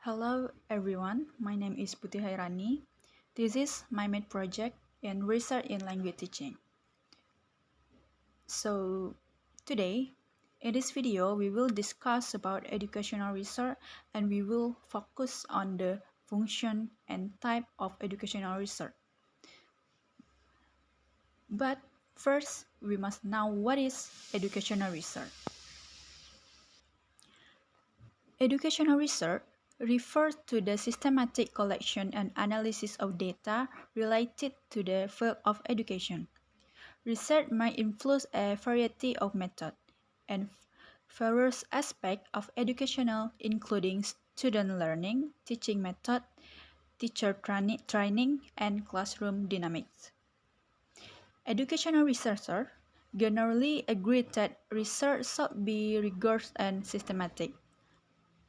Hello everyone, my name is Puti Khairani. This is my main project in research in language teaching. So today, in this video, we will discuss about educational research and we will focus on the function and type of educational research. But first, we must know what is educational research. Educational research refers to the systematic collection and analysis of data related to the field of education. Research might influence a variety of methods and various aspects of educational, including student learning, teaching method, teacher training, and classroom dynamics. Educational researchers generally agree that research should be rigorous and systematic.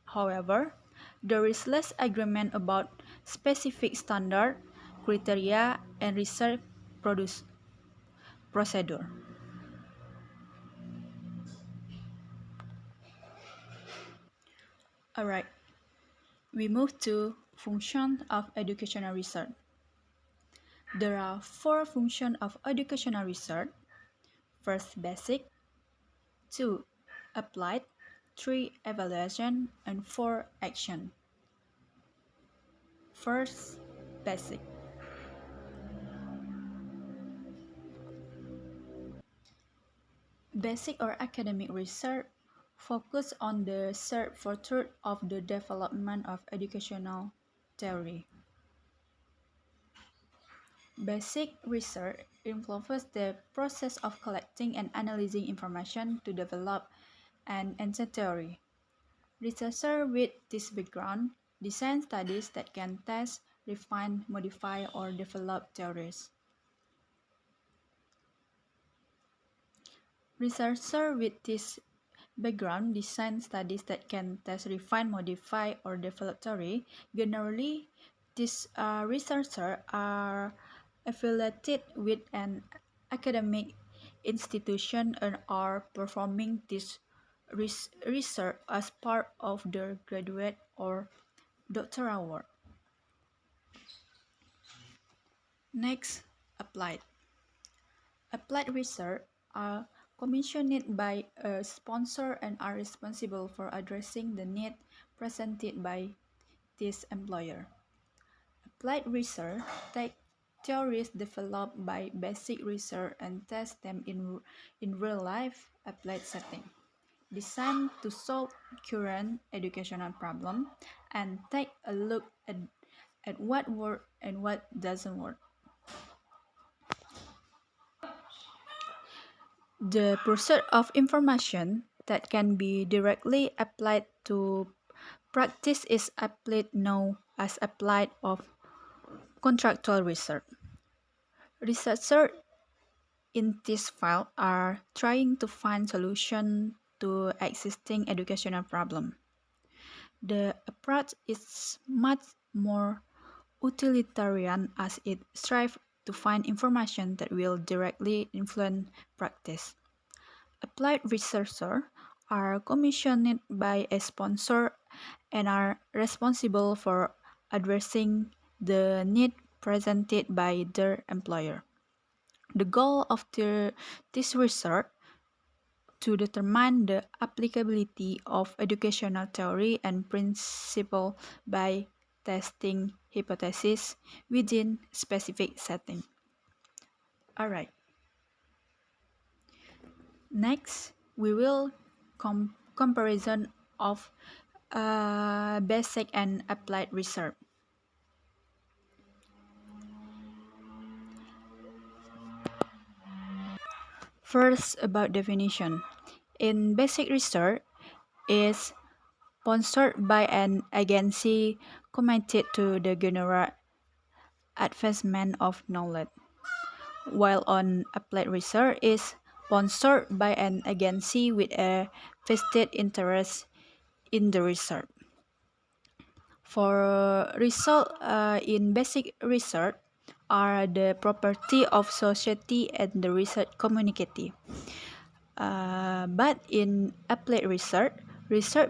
However, there is less agreement about specific standard, criteria, and research procedure. Alright, we move to function of educational research. There are 4 functions of educational research. First, basic. 2, applied. 3, evaluation. And 4, action. First, basic. Basic or academic research focus on the search for truth of the development of educational theory. Basic research involves the process of collecting and analyzing information to develop an answer theory. Researchers with this background design studies that can test, refine, modify, or develop theories. Researchers with this background design studies that can test, refine, modify, or develop theory. Generally, these researchers are affiliated with an academic institution and are performing this research as part of their graduate or doctoral work. Next, applied. Applied research are commissioned by a sponsor and are responsible for addressing the need presented by this employer. Applied research take theories developed by basic research and test them in real-life applied setting, designed to solve current educational problems and take a look at what works and what doesn't work. The pursuit of information that can be directly applied to practice is applied known as applied of contractual research. Researchers in this field are trying to find solutions to existing educational problems. The approach is much more utilitarian as it strives to find information that will directly influence practice. Applied researchers are commissioned by a sponsor and are responsible for addressing the need presented by their employer. The goal of this research to determine the applicability of educational theory and principle by testing hypotheses within specific setting. Alright. Next, we will comparison of basic and applied research. First, about definition. In basic research, is sponsored by an agency committed to the general advancement of knowledge, while on applied research is sponsored by an agency with a vested interest in the research. For result in basic research are the property of society and the research community. But in applied research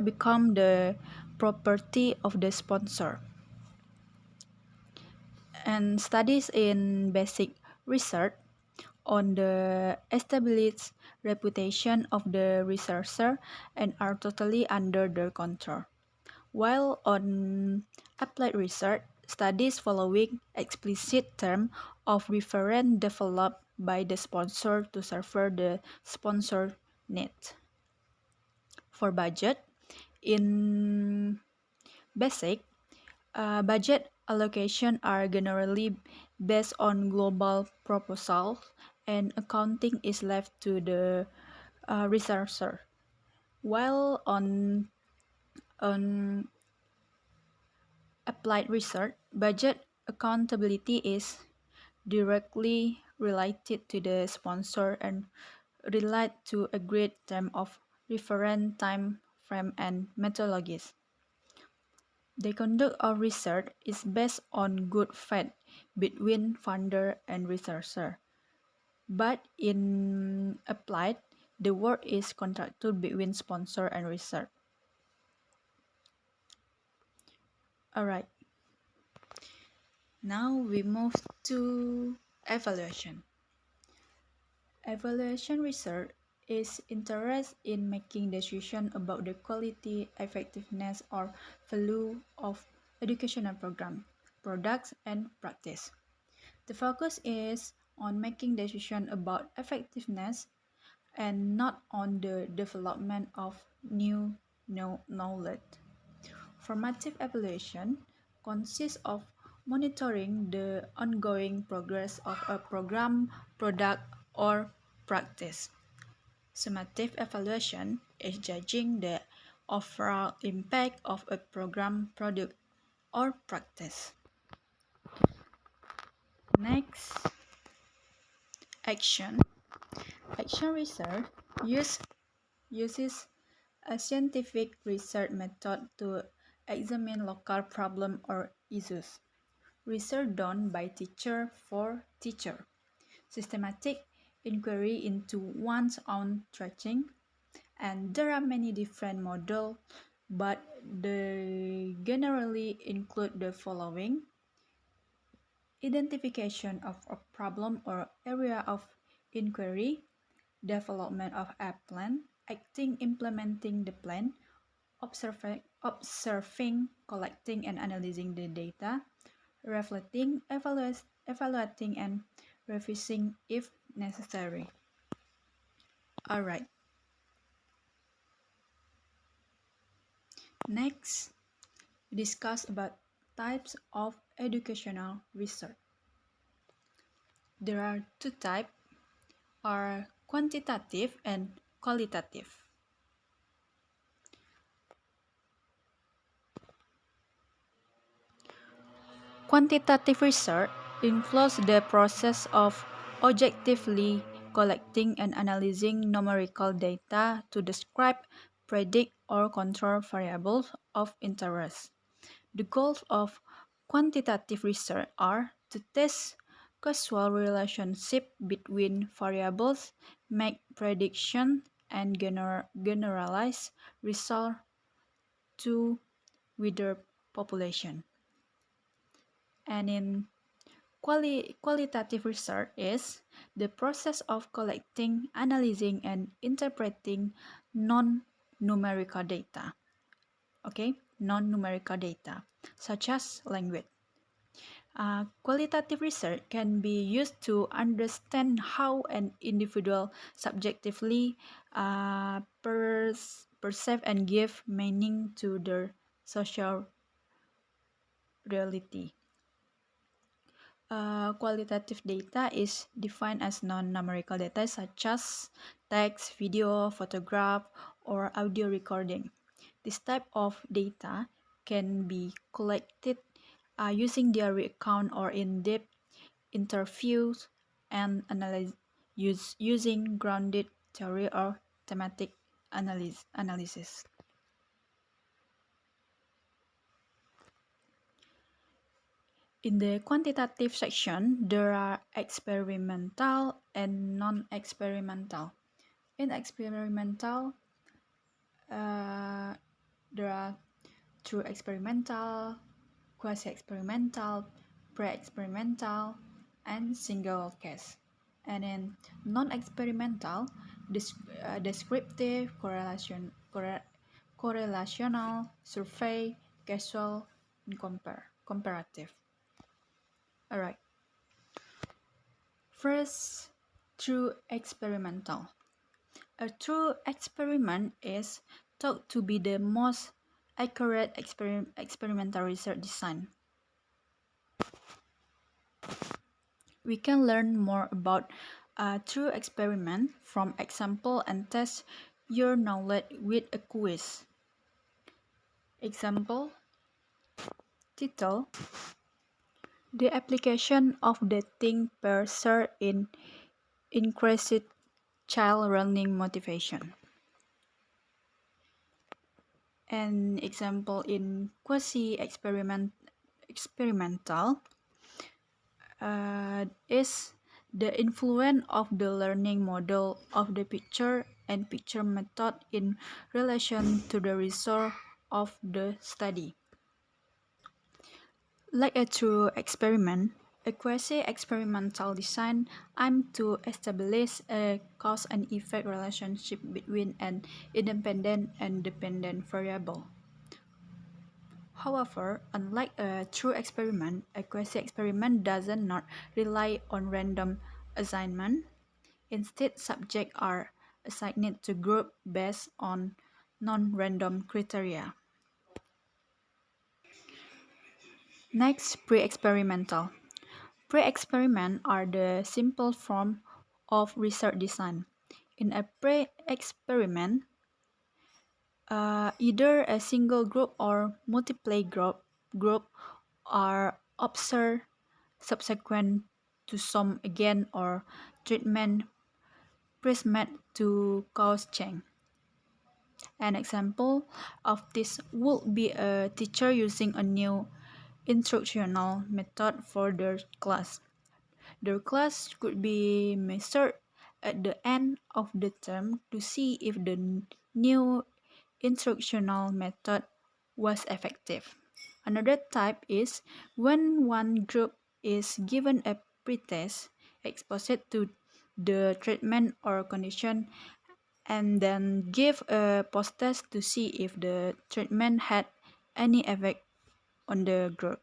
become the property of the sponsor. And studies in basic research on the established reputation of the researcher and are totally under their control. While on applied research, studies following explicit term of reference developed by the sponsor to serve the sponsor need. For budget, in basic, budget allocation are generally based on global proposals, and accounting is left to the researcher. While on applied research, budget accountability is directly related to the sponsor and relate to agreed term of reference, time frame, and methodologies. The conduct of research is based on good faith between funder and researcher. But in applied, the work is contractual between sponsor and research. Alright, now we move to evaluation. Evaluation research is interested in making decisions about the quality, effectiveness, or value of educational program, products, and practice. The focus is on making decisions about effectiveness and not on the development of new knowledge. Formative evaluation consists of monitoring the ongoing progress of a program, product, or practice. Summative evaluation is judging the overall impact of a program, product, or practice. Next, action. Action research uses a scientific research method to examine local problems or issues. Research done by teacher for teacher. Systematic inquiry into one's own teaching. And there are many different models, but they generally include the following: identification of a problem or area of inquiry, development of a plan, acting, implementing the plan, observing, collecting, and analyzing the data, reflecting, evaluating, and revising if necessary. Alright. Next, we discuss about types of educational research. There are two types, are quantitative and qualitative. Quantitative research involves the process of objectively collecting and analyzing numerical data to describe, predict, or control variables of interest. The goals of quantitative research are to test causal relationship between variables, make predictions, and generalize results to wider population. And in qualitative research is the process of collecting, analyzing, and interpreting non-numerical data. Okay, non-numerical data, such as language. Qualitative research can be used to understand how an individual subjectively perceive and give meaning to their social reality. Qualitative data is defined as non-numerical data such as text, video, photograph, or audio recording. This type of data can be collected using diary account or in-depth interviews and using grounded theory or thematic analysis. In the quantitative section, there are experimental and non-experimental. In experimental, there are true experimental, quasi-experimental, pre-experimental, and single case. And then non-experimental, descriptive, correlational, survey, casual, and comparative. Alright. First, true experimental. A true experiment is thought to be the most accurate experimental research design. We can learn more about a true experiment from example and test your knowledge with a quiz. Example, title, the application of the think per se in increased child learning motivation. An example in experimental is the influence of the learning model of the picture and picture method in relation to the result of the study. Like a true experiment, a quasi-experimental design aims to establish a cause and effect relationship between an independent and dependent variable. However, unlike a true experiment, a quasi-experiment does not rely on random assignment. Instead, subjects are assigned to groups based on non-random criteria. Next, pre-experimental. Pre-experiment are the simple form of research design. In a pre-experiment, either a single group or multiple group are observed subsequent to some again or treatment prescribed to cause change. An example of this would be a teacher using a new instructional method for their class. Their class could be measured at the end of the term to see if the new instructional method was effective. Another type is when one group is given a pretest, exposed to the treatment or condition, and then give a post-test to see if the treatment had any effect on the group.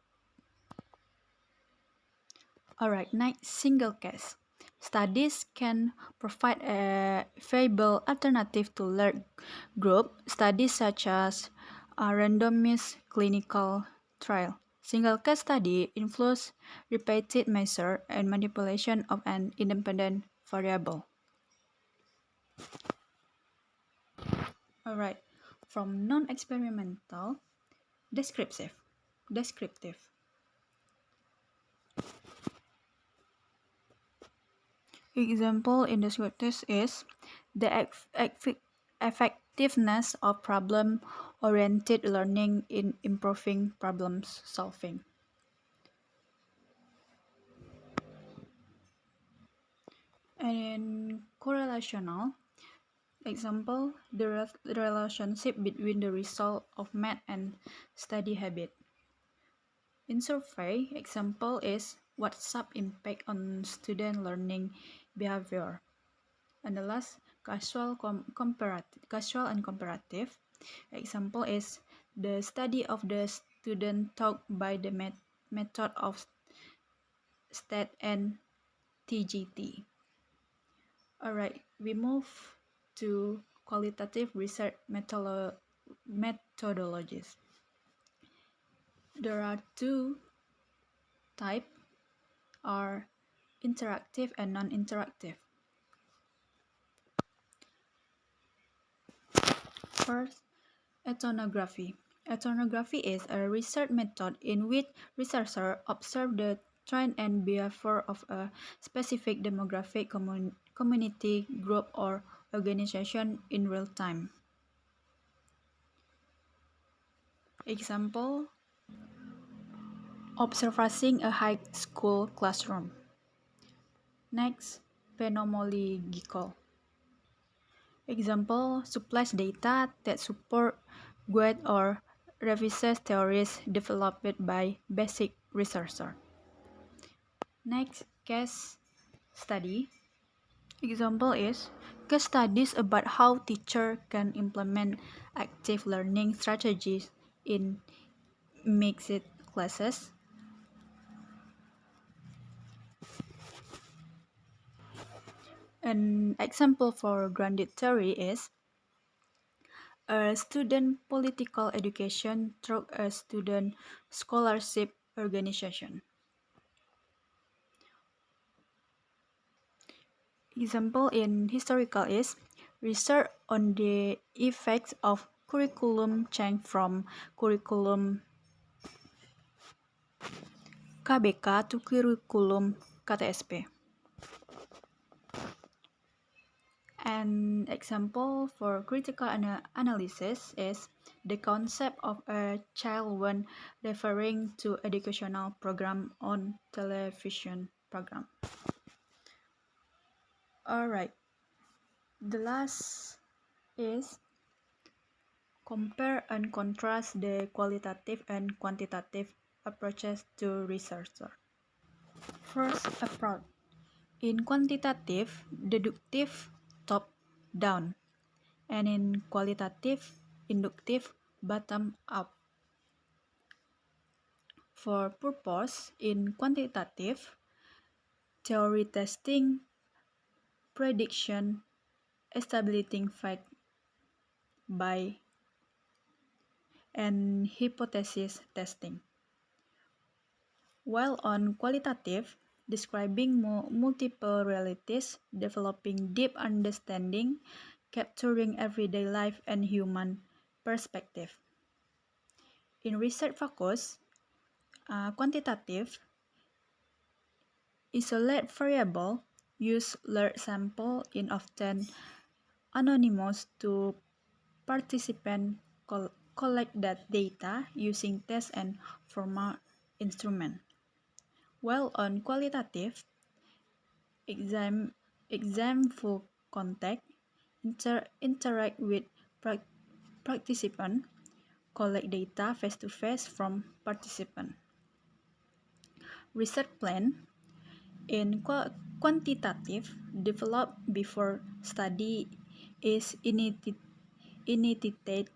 Alright, next, single case. Studies can provide a viable alternative to large group studies such as a randomized clinical trial. Single case study includes repeated measure and manipulation of an independent variable. Alright, from non-experimental, descriptive. Example in descriptive is the effectiveness of problem-oriented learning in improving problem solving. And in correlational, example, the relationship between the result of math and study habit. In survey, example is WhatsApp impact on student learning behavior. And the last, casual and comparative. Example is the study of the student taught by the method of STAT and TGT. Alright, we move to qualitative research methodologies. There are two types, are interactive and non-interactive. First, ethnography. Ethnography is a research method in which researchers observe the trend and behavior of a specific demographic community, group, or organization in real time. Example, observing a high school classroom. Next, phenomenological. Example, supplies data that support weight or revises theories developed by basic researchers. Next, case study. Example is case studies about how teacher can implement active learning strategies in mixed classes. An example for grounded theory is a student political education through a student scholarship organization. Example in historical is research on the effects of curriculum change from curriculum KBK to curriculum KTSP. An example for critical analysis is the concept of a child when referring to educational program on television program. Alright, the last is compare and contrast the qualitative and quantitative approaches to research. First approach. In quantitative, deductive, top-down, and in qualitative, inductive, bottom-up. For purpose, in quantitative, theory testing, prediction, establishing fact by, and hypothesis testing. While on qualitative, describing multiple realities, developing deep understanding, capturing everyday life and human perspective. In research focus, quantitative, isolate variable, use large sample in often anonymous to participant collect that data using test and formal instrument. While on qualitative, exam full contact, interact with participant, collect data face-to-face from participant. Research plan in quantitative, developed before study is initiated,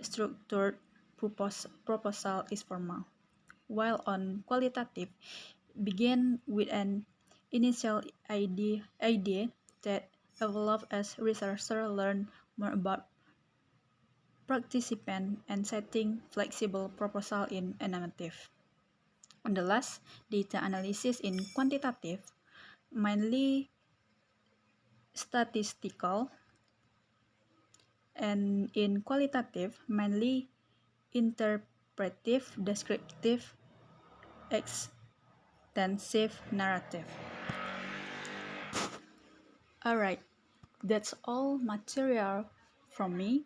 structured, proposal is formal. While on qualitative, begin with an initial idea that evolve as researchers learn more about participant and setting flexible proposal in normative. On the last, data analysis in quantitative, mainly statistical, and in qualitative, mainly interpretive, descriptive, extensive narrative. Alright, that's all material from me.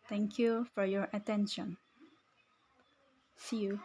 Thank you for your attention. See you.